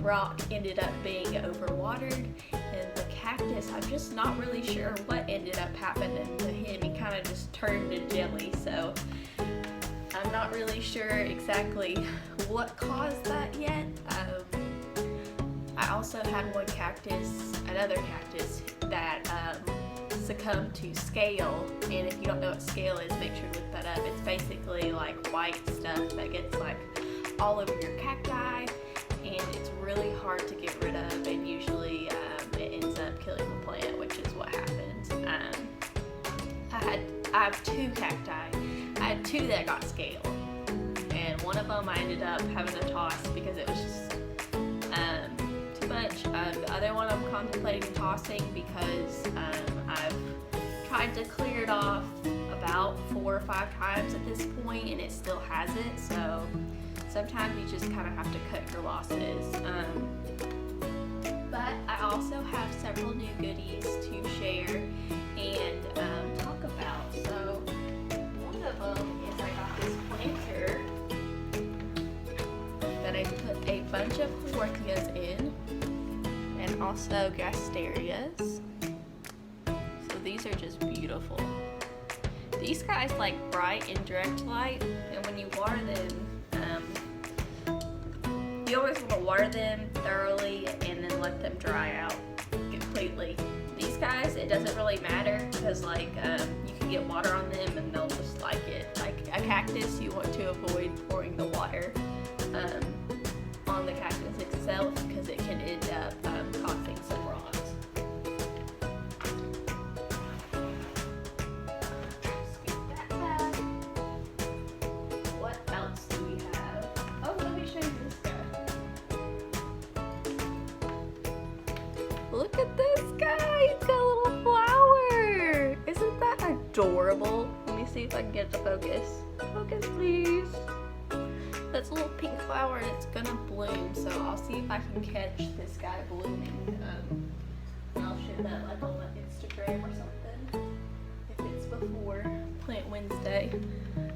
rock ended up being overwatered, and the cactus, I'm just not really sure what ended up happening to him. He kind of just turned to jelly, so I'm not really sure exactly what caused that yet. I also had another cactus that succumbed to scale, and if you don't know what scale is, make sure to look that up. It's basically like white stuff that gets like all over your cacti, and it's really hard to get rid of, and usually it ends up killing the plant, which is what happens. I have two cacti. I had two that got scale, and one of them I ended up having to toss because it was just too much. The other one I'm contemplating tossing because I've tried to clear it off about 4 or 5 times at this point, and it still has it. So sometimes you just kind of have to cut your losses. But I also have several new goodies to share and talk about. So one of them is I got this planter that I put a bunch of Chloranthias in, and also Gasterias. So these are just beautiful. These guys like bright and direct light, and when you water them, you always want to water them thoroughly and then let them dry out completely. These guys, it doesn't really matter because like you can get water on them and they'll just like it. Like a cactus, you want to avoid pouring the water on the cactus itself because it can end up causing some rot. Scoop that back. What else do we have? Oh, let me show you this guy. Look at this guy! He's got a little flower! Isn't that adorable? Let me see if I can get it to focus. Focus, please. That's a little pink flower and it's gonna bloom, so I'll see if I can catch this guy blooming. And I'll share that like on my Instagram or something if it's before Plant Wednesday.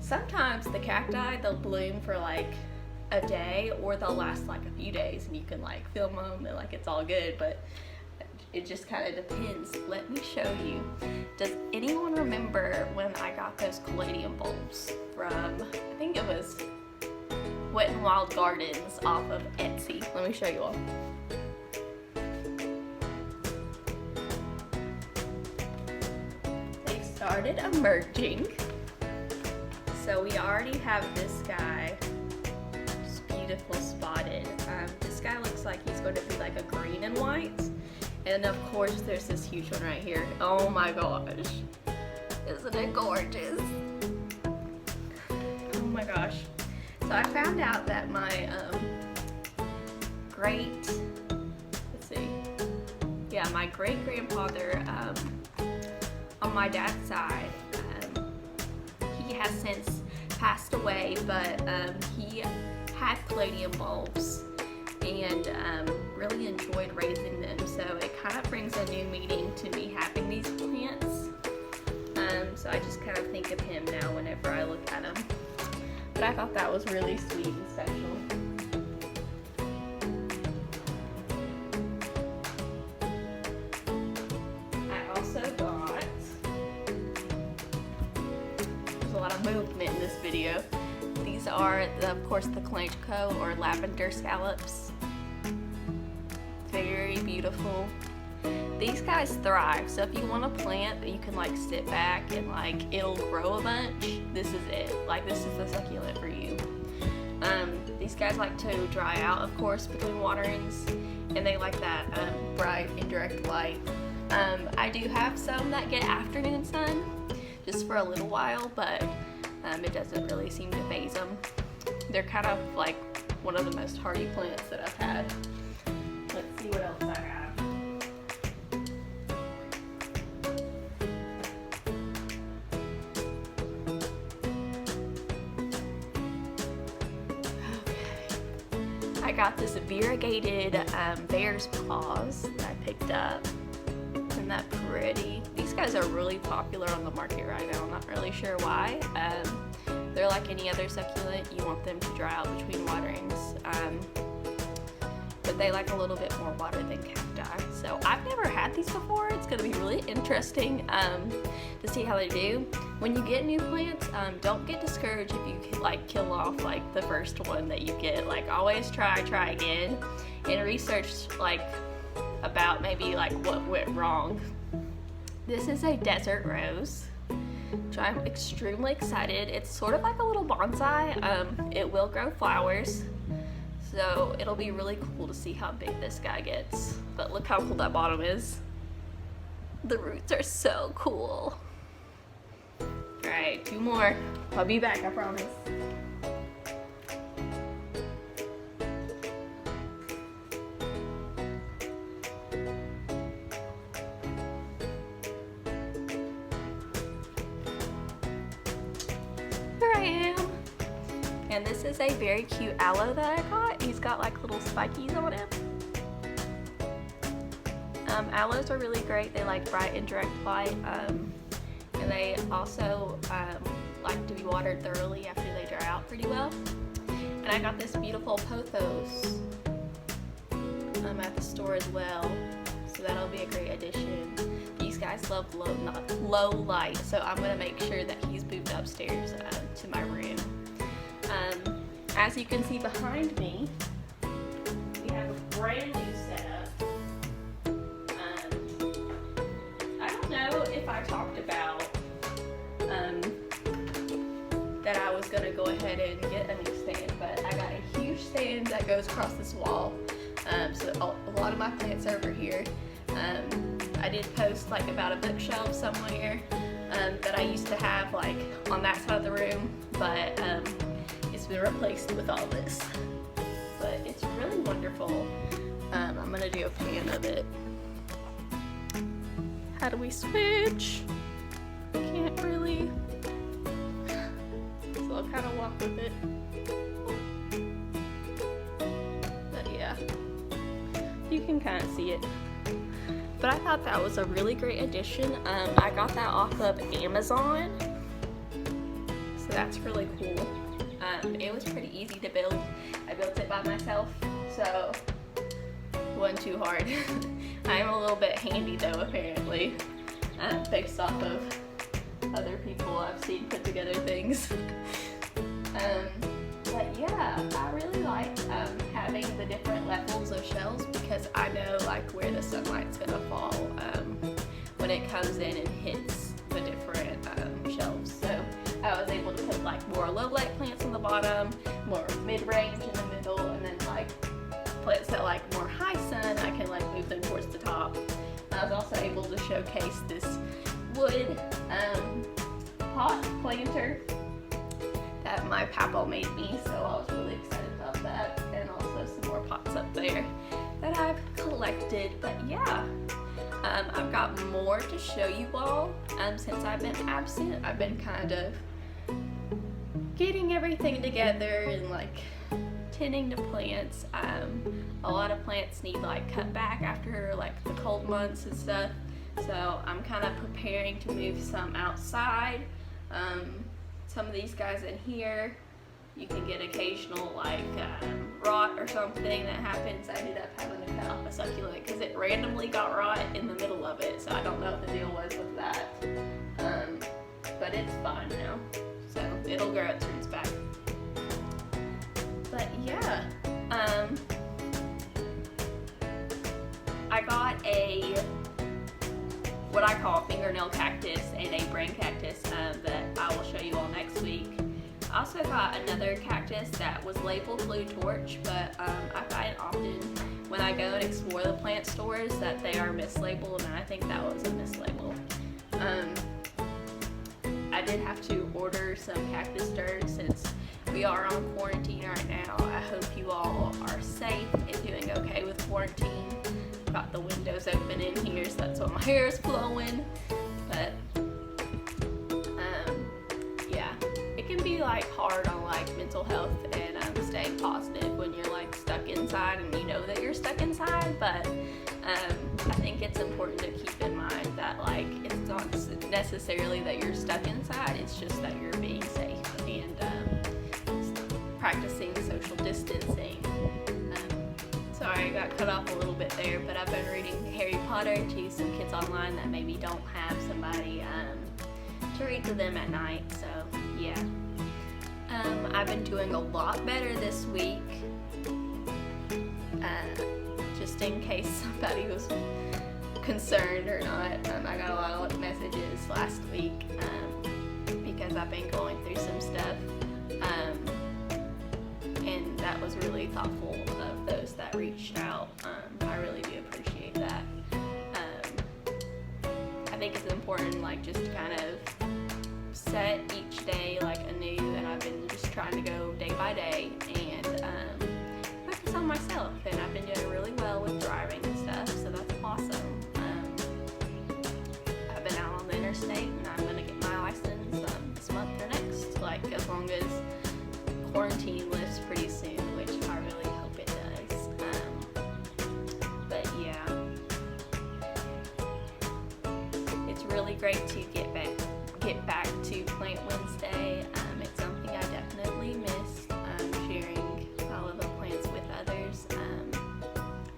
Sometimes the cacti, they'll bloom for like a day or they'll last like a few days and you can like film them and like it's all good, but it just kind of depends. Let me show you. Does anyone remember when I got those caladium bulbs from, I think it was Wet n Wild Gardens off of Etsy? Let me show you all. They started emerging. So we already have this guy, just beautiful spotted. This guy looks like he's going to be like a green and white. And of course there's this huge one right here. Oh my gosh. Isn't it gorgeous? Oh my gosh. So I found out that my my great grandfather on my dad's side, he has since passed away, but he had caladium bulbs and really enjoyed raising them, so it kind of brings a new meaning to me having these plants. So I just kind of think of him now whenever I look at him. But I thought that was really sweet and special. I also got, there's a lot of movement in this video. These are, of course, the Kalanchoe or lavender scallops. Very beautiful. These guys thrive, so if you want a plant that you can like sit back and like it'll grow a bunch, this is it. Like this is the succulent for you. These guys like to dry out, of course, between waterings, and they like that bright indirect light. I do have some that get afternoon sun just for a little while, but it doesn't really seem to faze them. They're kind of like one of the most hardy plants that I've had. Let's see what else I have. I got this variegated bear's paws that I picked up. Isn't that pretty? These guys are really popular on the market right now. I'm not really sure why. They're like any other succulent. You want them to dry out between waterings. But but they like a little bit more water than cacti. So I've never had these before. It's gonna be really interesting to see how they do. When you get new plants, don't get discouraged if you like kill off like the first one that you get. Like always try again, and research like about maybe like what went wrong. This is a desert rose, which I'm extremely excited. It's sort of like a little bonsai. It will grow flowers. So it'll be really cool to see how big this guy gets. But look how cool that bottom is. The roots are so cool. All right, 2 more. I'll be back, I promise. Here I am. And this is a very cute aloe that I got. He's got like little spikies on him. Aloes are really great. They like bright and direct light. And they also like to be watered thoroughly after they dry out pretty well. And I got this beautiful pothos at the store as well. So that'll be a great addition. These guys love low light, so I'm gonna make sure that he's moved upstairs to my room. As you can see behind me, we have a brand new setup. I don't know if I talked about that I was going to go ahead and get a new stand, but I got a huge stand that goes across this wall. So a lot of my plants are over here. I did post like about a bookshelf somewhere that I used to have like on that side of the room, but it's been replaced with all this. But it's really wonderful. I'm gonna do a pan of it. How do we switch? Can't really. So I'll kind of walk with it. But yeah, you can kind of see it. But I thought that was a really great addition. I got that off of Amazon. So that's really cool. It was pretty easy to build. I built it by myself, so it wasn't too hard. I'm a little bit handy though, apparently, based off of other people I've seen put together things. But yeah, I really like having the different levels of shelves because I know like where the sunlight's gonna fall when it comes in and hits the different shelves. So I was able to put like more low light plants on the bottom, more mid-range in the middle, and then like plants that like more high sun, I can like move them towards the top. I was also able to showcase this wood pot planter that my papa made me, so I was really excited about that, and also some more pots up there that I've collected. But yeah, I've got more to show you all. Since I've been absent, I've been kind of getting everything together and like tending to plants. A lot of plants need like cut back after like the cold months and stuff, so I'm kind of preparing to move some outside. Some of these guys in here, you can get occasional like rot or something that happens. I ended up having to cut off a succulent because it randomly got rot in the middle of it, so I don't know what the deal was with that. But it's fine now, so it'll grow its roots back. But yeah, I got a what I call a fingernail cactus and a brain cactus that I will show you all next week. I also got another cactus that was labeled Blue Torch, but I find often when I go and explore the plant stores that they are mislabeled, and I think that was a mislabel. I did have to order some cactus dirt since we are on quarantine right now. I hope you all are safe and doing okay with quarantine. Got the windows open in here, so that's why my hair is flowing. But yeah, it can be like hard on like mental health and staying positive when you're like stuck inside and you know that you're stuck inside. But I think it's important to keep in mind that like it's not necessarily that you're stuck inside, it's just that you're being safe and practicing social distancing. So Sorry, I got cut off a little bit there, but I've been reading Harry Potter to some kids online that maybe don't have somebody to read to them at night, so yeah. I've been doing a lot better this week. Just in case somebody was concerned or not, I got a lot of messages last week because I've been going through some stuff, and that was really thoughtful of those that reached out. I really do appreciate that. I think it's important, like, just to kind of set each day like anew, and I've been just trying to go day by day and focus on myself, and I've been doing really well with driving and stuff, so that's awesome. I've been out on the interstate, and I'm gonna get my license this month or next, like as long as quarantine lifts pretty soon, which I really hope it does. But yeah, it's really great to get back to Plant Wednesday. It's something I definitely missed, sharing all of the plants with others.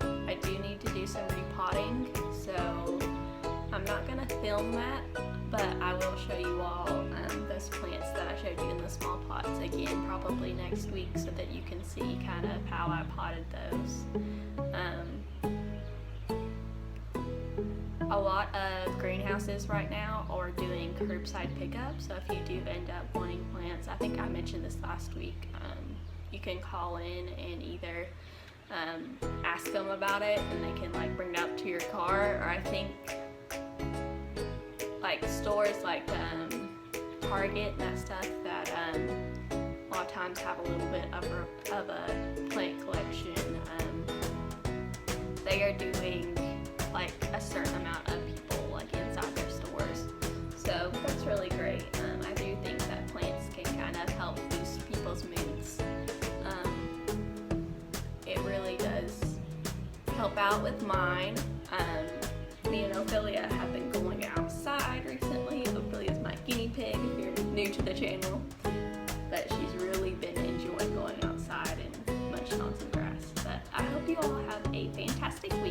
I do need to do some repotting, so I'm not going to film that, but I will show you all those plants that I showed you in the small pots again probably next week, so that you can see kind of how I potted those. A lot of greenhouses right now are doing curbside pickup, so if you do end up wanting plants, I think I mentioned this last week, you can call in and either ask them about it and they can like bring it up to your car, or I think like stores like Target and that stuff that a lot of times have a little bit of a plant collection, they are doing like a certain amount of people like inside their stores, so that's really great. I do think that plants can kind of help boost people's moods. It really does help out with mine. Me and Ophelia have been going outside recently. Ophelia is my guinea pig if you're new to the channel, but she's really been enjoying going outside and munching on some grass. But I hope you all have a fantastic week.